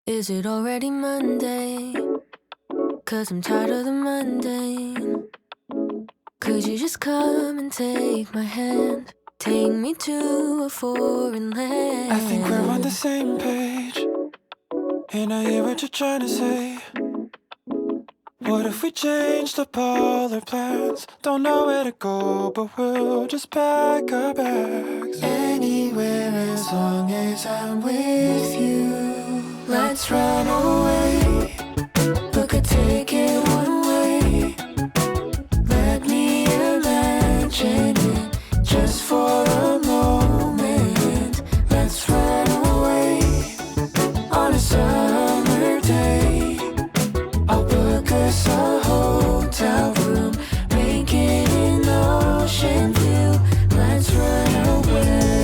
Is it already Monday? 'Cause I'm tired of the mundane. Could you just come and take my hand? Take me to a foreign land. I think we're on the same page, and I hear what you're trying to say. What if we changed up all our plans? Don't know where to go, but we'll just pack our bags. Anywhere as long as I'm with you. Let's run away, book a ticket one way. Let me imagine it just for a moment. Let's run away on a summer day. I'll book us a hotel room, make it an ocean view. Let's run away.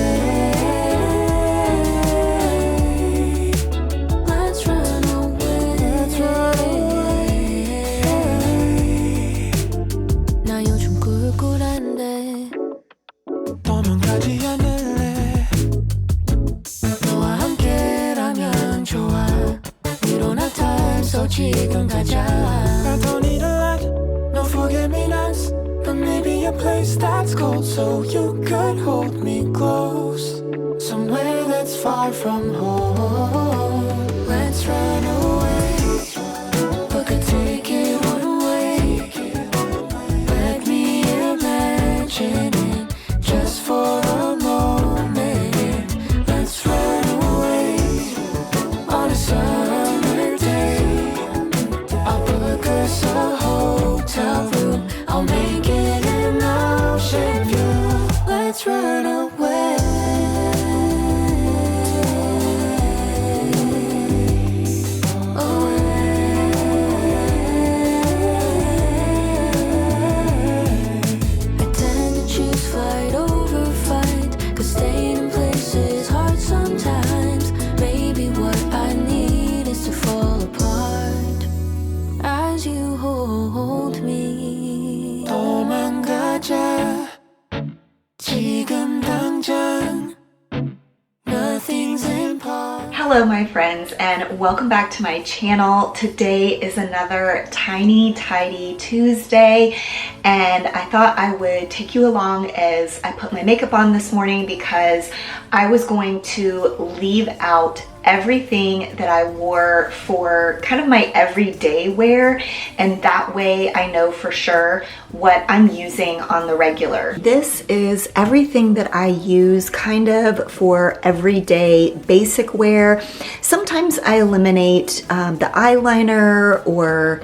Let's run away. Let's run away. 나 요즘 꿀꿀한데 너만 가지 않을래. 너와 함께라면 좋아. We don't have time, so 지금 가자. I don't need a lot, no forget-me-nots, but maybe a place that's cold so you could hold me close. Somewhere that's far from home. Let's run away, book a ticket one way. Let me imagine it just for a moment. Let's run away on a summer day. I'll book us a hotel room, I'll make it an ocean view. Let's run away. I tend to choose fight over fight, 'cause staying in place is hard sometimes. Maybe what I need is to fall apart as you hold me. 도망가자 지금 당장. Nothing's impossible. Hello my friends, and welcome back to my channel. Today is another tiny tidy Tuesday, and I thought I would take you along as I put my makeup on this morning because I was going to leave out everything that I wore for kind of my everyday wear, and that way I know for sure what I'm using on the regular. This is everything that I use kind of for everyday basic wear. Sometimes I eliminate the eyeliner, or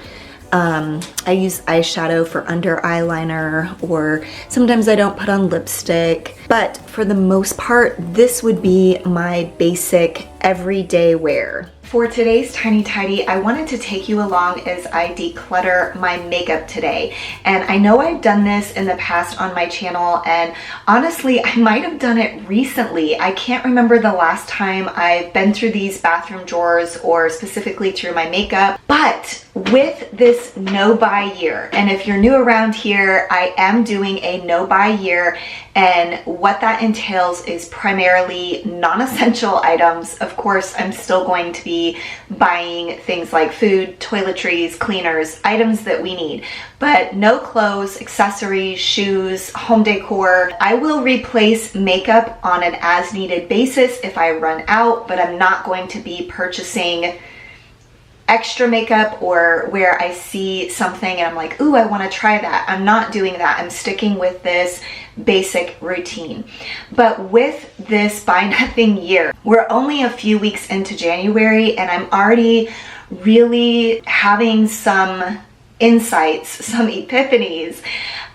I use eyeshadow for under eyeliner, or sometimes I don't put on lipstick. But for the most part, this would be my basic everyday wear. For today's Tiny Tidy, I wanted to take you along as I declutter my makeup today. And I know I've done this in the past on my channel, and honestly, I might have done it recently. I can't remember the last time I've been through these bathroom drawers or specifically through my makeup. But with this no-buy year, and if you're new around here, I am doing a no-buy year, and what that entails is primarily non-essential items. Of course, I'm still going to be buying things like food, toiletries, cleaners, items that we need, but no clothes, accessories, shoes, home decor. I will replace makeup on an as-needed basis if I run out, but I'm not going to be purchasing extra makeup or where I see something and I'm like, ooh, I want to try that. I'm not doing that. I'm sticking with this basic routine. But with this buy nothing year, we're only a few weeks into January, and I'm already really having some insights, some epiphanies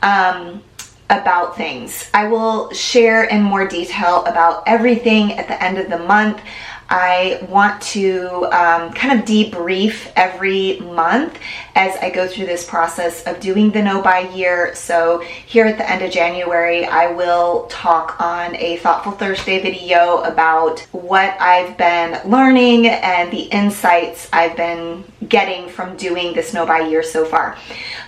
about things. I will share in more detail about everything at the end of the month. I want to kind of debrief every month as I go through this process of doing the no-buy year. So here at the end of January, I will talk on a Thoughtful Thursday video about what I've been learning and the insights I've been getting from doing this no-buy year so far.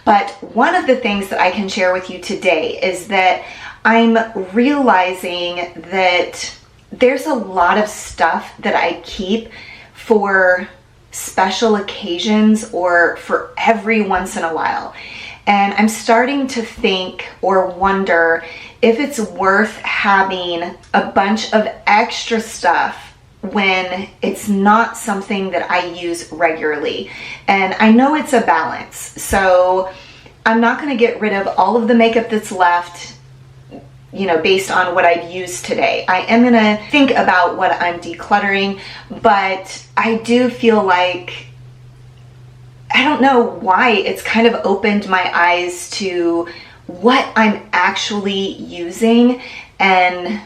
But one of the things that I can share with you today is that I'm realizing that there's a lot of stuff that I keep for special occasions or for every once in a while. And I'm starting to think or wonder if it's worth having a bunch of extra stuff when it's not something that I use regularly. And I know it's a balance. So I'm not going to get rid of all of the makeup that's left, you know, based on what I've used today. I am going to think about what I'm decluttering, but I do feel like, I don't know why, it's kind of opened my eyes to what I'm actually using and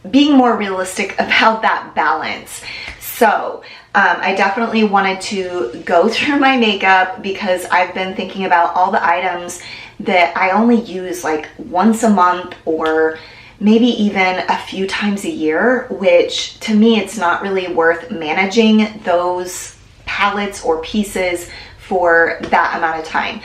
being more realistic about that balance. So I definitely wanted to go through my makeup because I've been thinking about all the items that I only use like once a month or maybe even a few times a year, which to me, it's not really worth managing those palettes or pieces for that amount of time.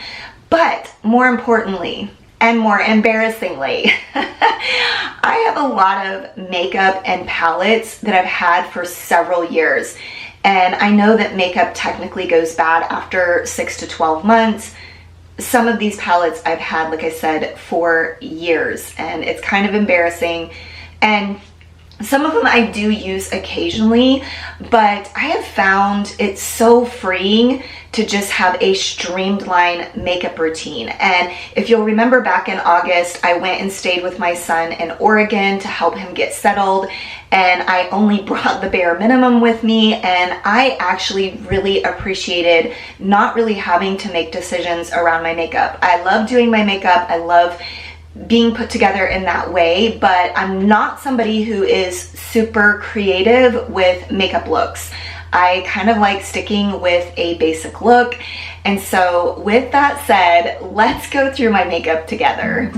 But more importantly, and more embarrassingly, I have a lot of makeup and palettes that I've had for several years. And I know that makeup technically goes bad after 6 to 12 months. Some of these palettes I've had, like I said, for years, and it's kind of embarrassing. And some of them I do use occasionally, but I have found it's so freeing to just have a streamlined makeup routine. And if you'll remember back in August, I went and stayed with my son in Oregon to help him get settled. And I only brought the bare minimum with me. And I actually really appreciated not really having to make decisions around my makeup. I love doing my makeup. I love being put together in that way, but I'm not somebody who is super creative with makeup looks. I kind of like sticking with a basic look. And so with that said, let's go through my makeup together.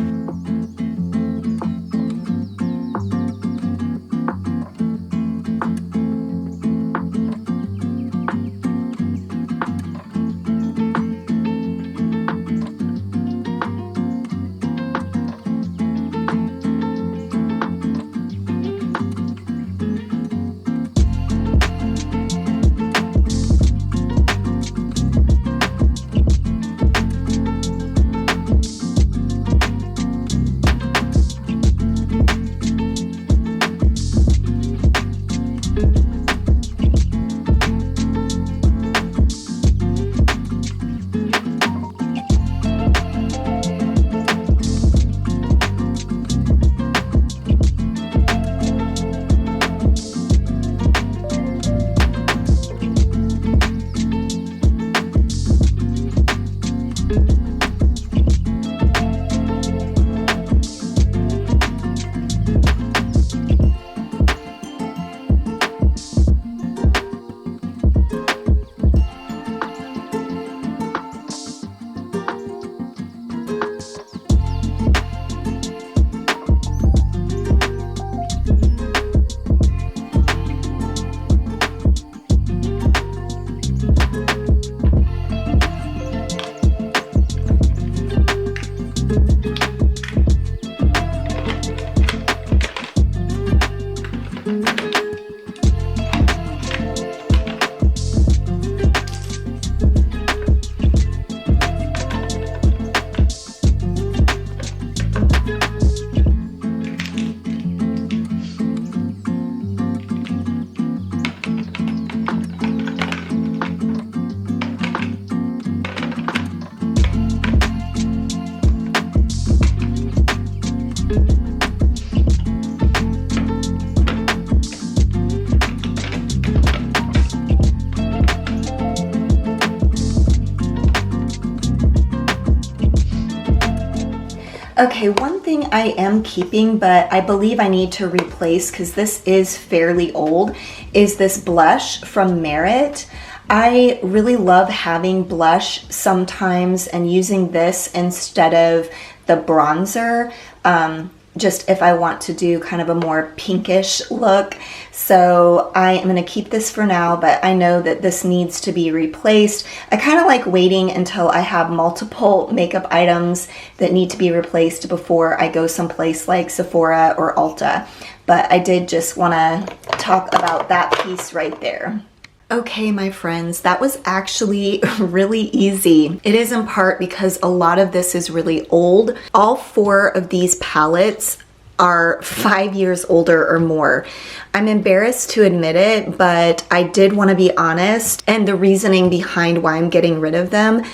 Okay, one thing I am keeping, but I believe I need to replace because this is fairly old, is this blush from Merit. I really love having blush sometimes and using this instead of the bronzer, just if I want to do kind of a more pinkish look. So I am going to keep this for now, but I know that this needs to be replaced. I kind of like waiting until I have multiple makeup items that need to be replaced before I go someplace like Sephora or Ulta. But I did just want to talk about that piece right there. Okay, my friends, that was actually really easy. It is in part because a lot of this is really old. All 4 of these palettes are 5 years older or more. I'm embarrassed to admit it, but I did want to be honest and the reasoning behind why I'm getting rid of them.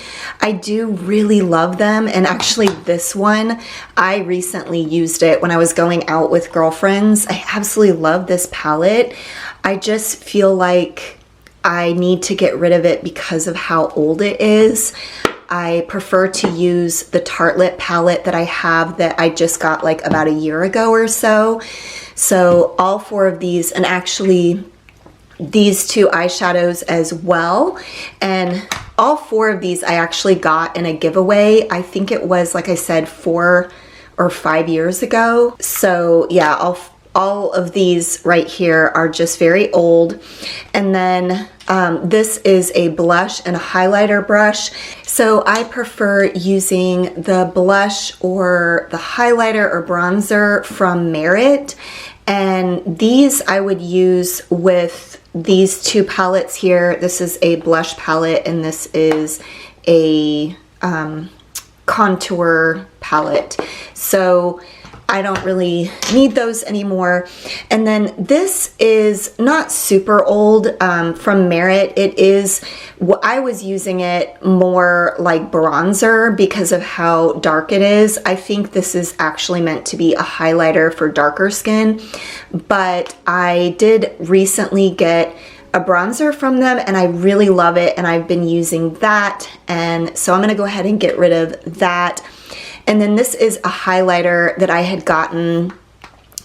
I do really love them, and actually this one, I recently used it when I was going out with girlfriends. I absolutely love this palette. I just feel like I need to get rid of it because of how old it is. I prefer to use the Tartelette palette that I have that I just got like about a year ago or so. So all 4 of these, and actually these 2 eyeshadows as well. And all 4 of these I actually got in a giveaway. I think it was, like I said, 4 or 5 years ago. So yeah, all of these right here are just very old. And then this is a blush and a highlighter brush. So I prefer using the blush or the highlighter or bronzer from Merit. And these I would use with these 2 palettes here. This is a blush palette and this is a contour palette. So I don't really need those anymore. And then this is not super old from Merit. It is, I was using it more like bronzer because of how dark it is. I think this is actually meant to be a highlighter for darker skin, but I did recently get a bronzer from them and I really love it, and I've been using that, and so I'm gonna go ahead and get rid of that. And then this is a highlighter that I had gotten.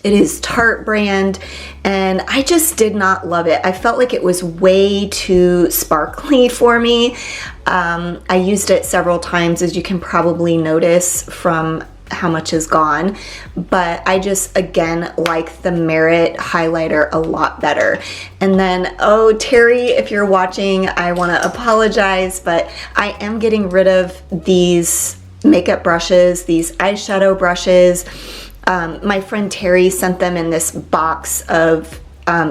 It is Tarte brand, and I just did not love it. I felt like it was way too sparkly for me. I used it several times, as you can probably notice from how much is gone, but I just, again, like the Merit highlighter a lot better. And then, oh, Terry, if you're watching, I want to apologize, but I am getting rid of these makeup brushes, these eyeshadow brushes. My friend Terry sent them in this box of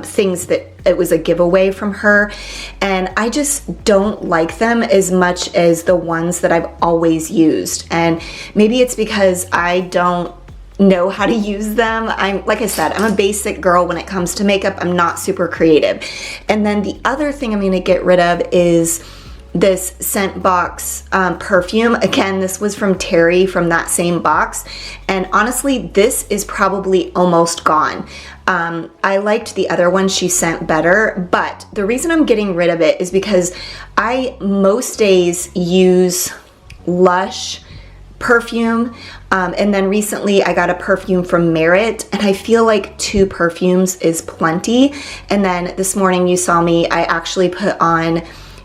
things that it was a giveaway from her, and I just don't like them as much as the ones that I've always used. And maybe it's because I don't know how to use them. Like I said, I'm a basic girl when it comes to makeup. I'm not super creative. And then the other thing I'm going to get rid of is this scent box perfume. Again, this was from Terry from that same box, and honestly this is probably almost gone. I liked the other one she sent better, but the reason I'm getting rid of it is because I most days use Lush perfume, and then recently I got a perfume from Merit, and I feel like 2 perfumes is plenty. And then this morning you saw me, I actually put on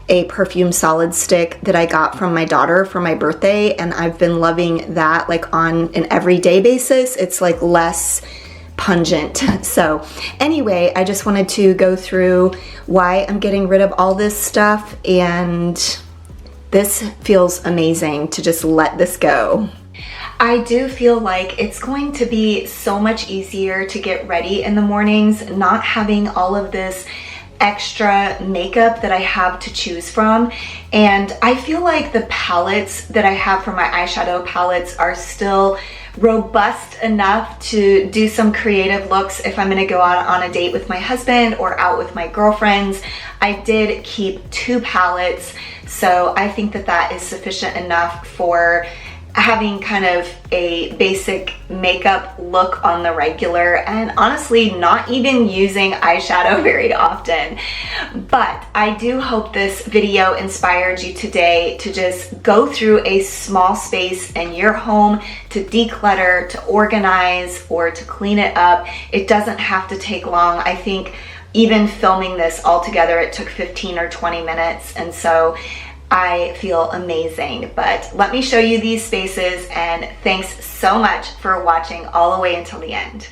a perfume solid stick that I got from my daughter for my birthday, and I've been loving that like on an everyday basis. It's like less pungent. So anyway, I just wanted to go through why I'm getting rid of all this stuff, and this feels amazing to just let this go. I do feel like it's going to be so much easier to get ready in the mornings, not having all of this extra makeup that I have to choose from. And I feel like the palettes that I have for my eyeshadow palettes are still robust enough to do some creative looks if I'm gonna go out on a date with my husband or out with my girlfriends. I did keep 2 palettes, so I think that that is sufficient enough for having kind of a basic makeup look on the regular, and honestly not even using eyeshadow very often. But I do hope this video inspired you today to just go through a small space in your home to declutter, to organize, or to clean it up. It doesn't have to take long. I think even filming this all together, it took 15 or 20 minutes, and so I feel amazing. But let me show you these spaces, and thanks so much for watching all the way until the end.